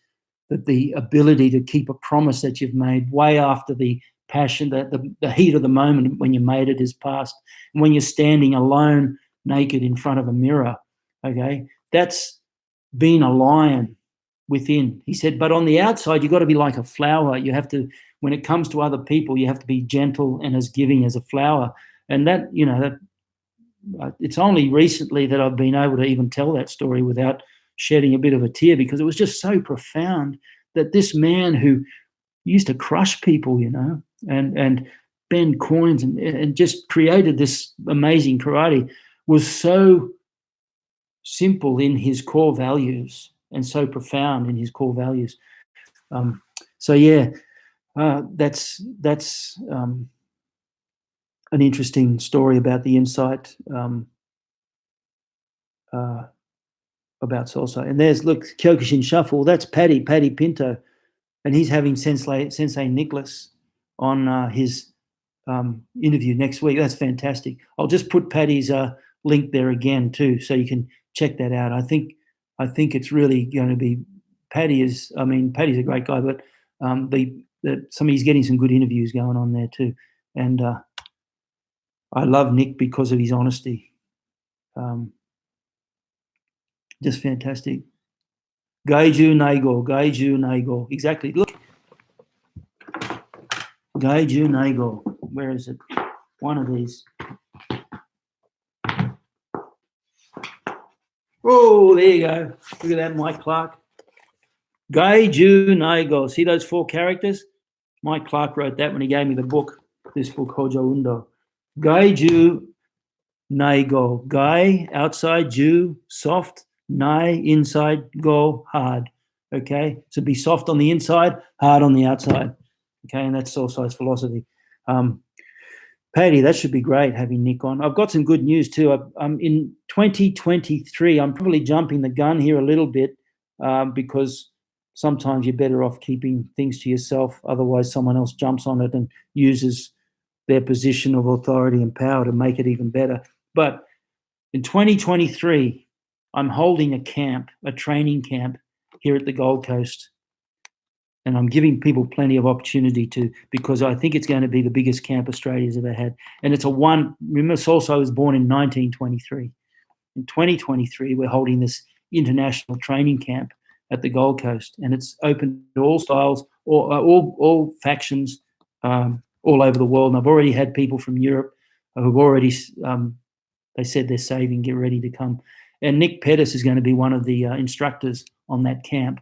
that the ability to keep a promise that you've made way after the passion, the heat of the moment when you made it is past. And when you're standing alone, naked in front of a mirror, okay, that's being a lion within. He said, but on the outside, you've got to be like a flower. You have to, when it comes to other people, you have to be gentle and as giving as a flower. And that, it's only recently that I've been able to even tell that story without shedding a bit of a tear, because it was just so profound that this man who used to crush people, and bend coins and just created this amazing karate, was so simple in his core values and so profound in his core values. So yeah, That's an interesting story about the insight uh, about Sosai. And there's, look, Kyokushin Shuffle. That's Paddy Pinto, and he's having Sensei Nicholas on his interview next week. That's fantastic. I'll just put Paddy's link there again too, so you can check that out. I think it's really going to be. Paddy's a great guy, but he's getting some good interviews going on there too, and I love Nick because of his honesty. Just fantastic. Gaiju Naigo. Exactly. Look, Gaiju Naigo. Where is it? One of these. Oh, there you go. Look at that, Mike Clark. Gaiju Naigo. See those 4 characters? Mike Clark wrote that when he gave me the book, this book, Hojo Undo. Gaiju Naigo. Gai, outside, Ju, soft, Nai, inside, go, hard. Okay? So be soft on the inside, hard on the outside. Okay? And that's Sosai's philosophy. Paddy, that should be great having Nick on. I've got some good news too. In 2023, I'm probably jumping the gun here a little bit because sometimes you're better off keeping things to yourself. Otherwise, someone else jumps on it and uses their position of authority and power to make it even better. But in 2023, I'm holding a training camp here at the Gold Coast. And I'm giving people plenty of opportunity because I think it's going to be the biggest camp Australia's ever had. And remember, Sosai was born in 1923. In 2023, we're holding this international training camp at the Gold Coast, and it's open to all styles, all factions, all over the world. And I've already had people from Europe who've already, they said they're saving, get ready to come. And Nick Pettis is going to be one of the instructors on that camp.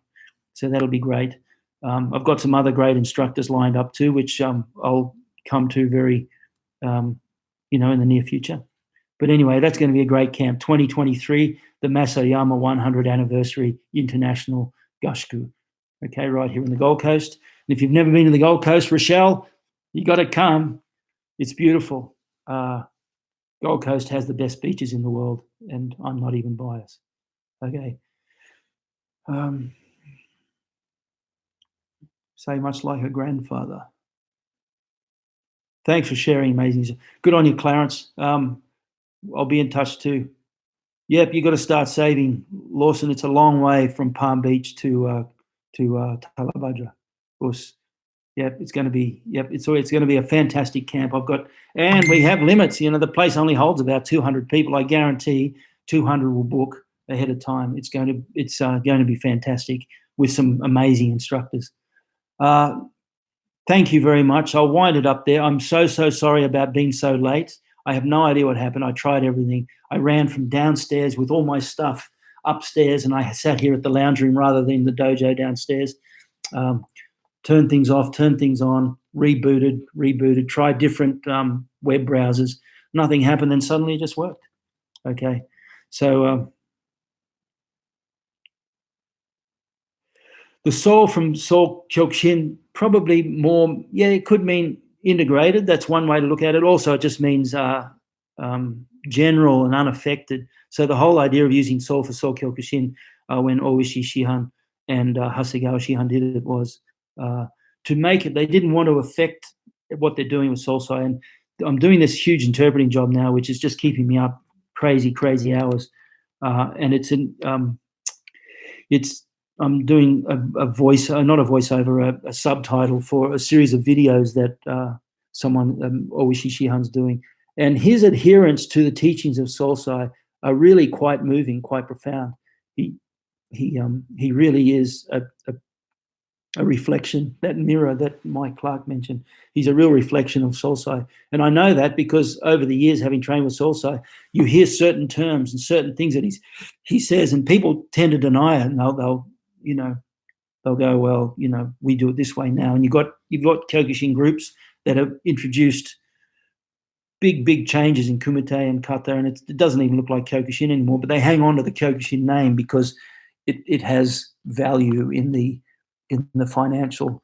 So that'll be great. I've got some other great instructors lined up too, which I'll come to very, in the near future. But anyway, that's going to be a great camp. 2023, the Oyama 100 Anniversary International Gushku. Okay, right here in the Gold Coast. And if you've never been to the Gold Coast, Rochelle, you got to come. It's beautiful. Gold Coast has the best beaches in the world, and I'm not even biased. Okay. Say much like her grandfather. Thanks for sharing, amazing. Good on you, Clarence. I'll be in touch too. Yep, you got to start saving, Lawson. It's a long way from Palm Beach to Talabadra. Yep, it's going to be. Yep, it's going to be a fantastic camp. And we have limits. The place only holds about 200 people. I guarantee 200 will book ahead of time. It's going to be fantastic with some amazing instructors. Thank you very much. I'll wind it up there. I'm so sorry about being so late. I have no idea what happened. I tried everything. I ran from downstairs with all my stuff upstairs, and I sat here at the lounge room rather than the dojo downstairs. Turned things off, turned things on, rebooted, tried different web browsers. Nothing happened, then suddenly it just worked. Okay. So the soul from Soul Kyokushin, probably more, it could mean integrated. That's one way to look at it. Also, it just means general and unaffected. So the whole idea of using soul for Soul Kyokushin when Oishi Shihan and Hasegawa Shihan did it was to make it, they didn't want to affect what they're doing with Sosai. And I'm doing this huge interpreting job now, which is just keeping me up crazy hours. And I'm doing a voice, not a voiceover, a subtitle for a series of videos that someone, Oishi Shihan's doing. And his adherence to the teachings of Sosai are really quite moving, quite profound. He really is a reflection, that mirror that Mike Clark mentioned. He's a real reflection of Sosai. And I know that because over the years, having trained with Sosai, you hear certain terms and certain things that he says, and people tend to deny it, and they'll go, well, we do it this way now. And you've got Kyokushin groups that have introduced big changes in Kumite and Kata, and it doesn't even look like Kyokushin anymore, but they hang on to the Kyokushin name because it has value in the financial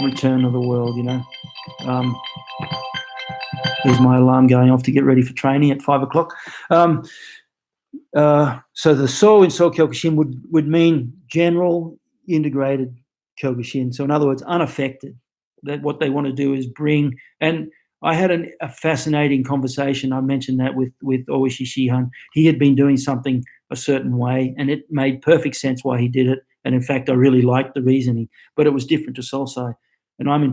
return of the world, you know. There's my alarm going off to get ready for training at 5 o'clock. So the So in So Kyokushin would mean general integrated Kyokushin. So in other words, unaffected. That what they want to do is bring, and I had a fascinating conversation. I mentioned that with Oishi Shihan. He had been doing something a certain way, and it made perfect sense why he did it. And in fact, I really liked the reasoning, but it was different to Sosai. And I'm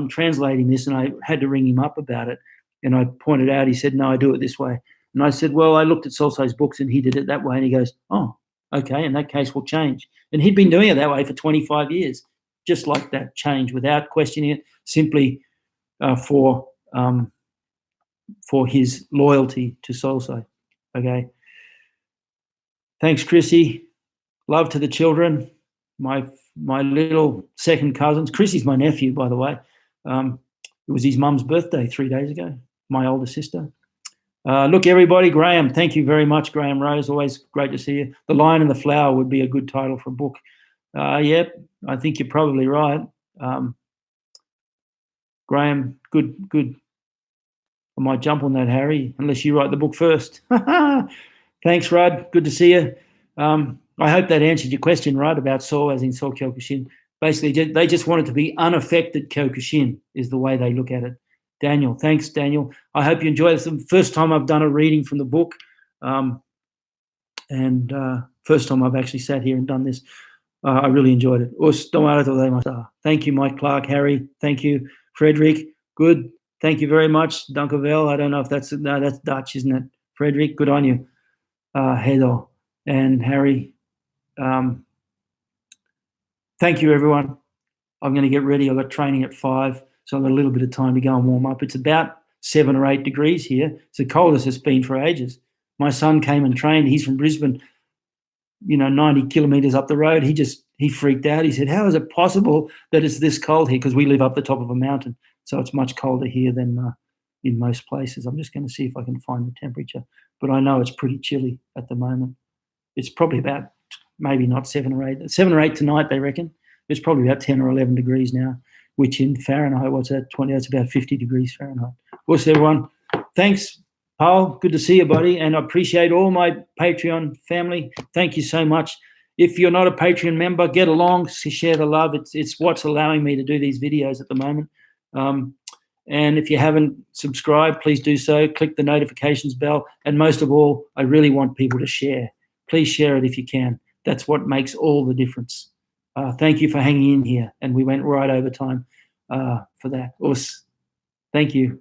translating this, and I had to ring him up about it. And I pointed out, he said, no, I do it this way. And I said, well, I looked at Sosai's books and he did it that way. And he goes, oh, okay, in that case, we'll change. And he'd been doing it that way for 25 years, just like that, change without questioning it, simply for his loyalty to Sosai. Okay. Thanks, Chrissy. Love to the children. My little second cousins. Chrissy's my nephew, by the way. It was his mum's birthday 3 days ago, my older sister. Look, everybody, Graham, thank you very much, Graham Rose. Always great to see you. The Lion and the Flower would be a good title for a book. Yep, I think you're probably right. Graham, good. I might jump on that, Harry, unless you write the book first. Thanks, Rudd. Good to see you. I hope that answered your question, right, about So as in So Kyokushin. Basically, they just want it to be unaffected Kyokushin is the way they look at it. Daniel, thanks, Daniel. I hope you enjoy this. It's the first time I've done a reading from the book, and first time I've actually sat here and done this. I really enjoyed it. Thank you, Mike Clark, Harry. Thank you, Frederick. Good. Thank you very much, Dankervel. I don't know if that's Dutch, isn't it? Frederick, good on you. Heather and Harry. Thank you, everyone. I'm going to get ready. I've got training at 5, so I've got a little bit of time to go and warm up. It's about 7 or 8 degrees here. It's the coldest it's been for ages. My son came and trained. He's from Brisbane, 90 kilometres up the road. He freaked out. He said, how is it possible that it's this cold here? Because we live up the top of a mountain, so it's much colder here than in most places. I'm just going to see if I can find the temperature, but I know it's pretty chilly at the moment. It's probably about maybe not 7 or 8. 7 or 8 tonight, they reckon. It's probably about 10 or 11 degrees now, which in Fahrenheit, what's that, 20? That's about 50 degrees Fahrenheit. What's everyone? Thanks, Paul. Good to see you, buddy. And I appreciate all my Patreon family. Thank you so much. If you're not a Patreon member, get along, share the love. It's what's allowing me to do these videos at the moment. And if you haven't subscribed, please do so. Click the notifications bell. And most of all, I really want people to share. Please share it if you can. That's what makes all the difference. Thank you for hanging in here. And we went right over time for that. Thank you.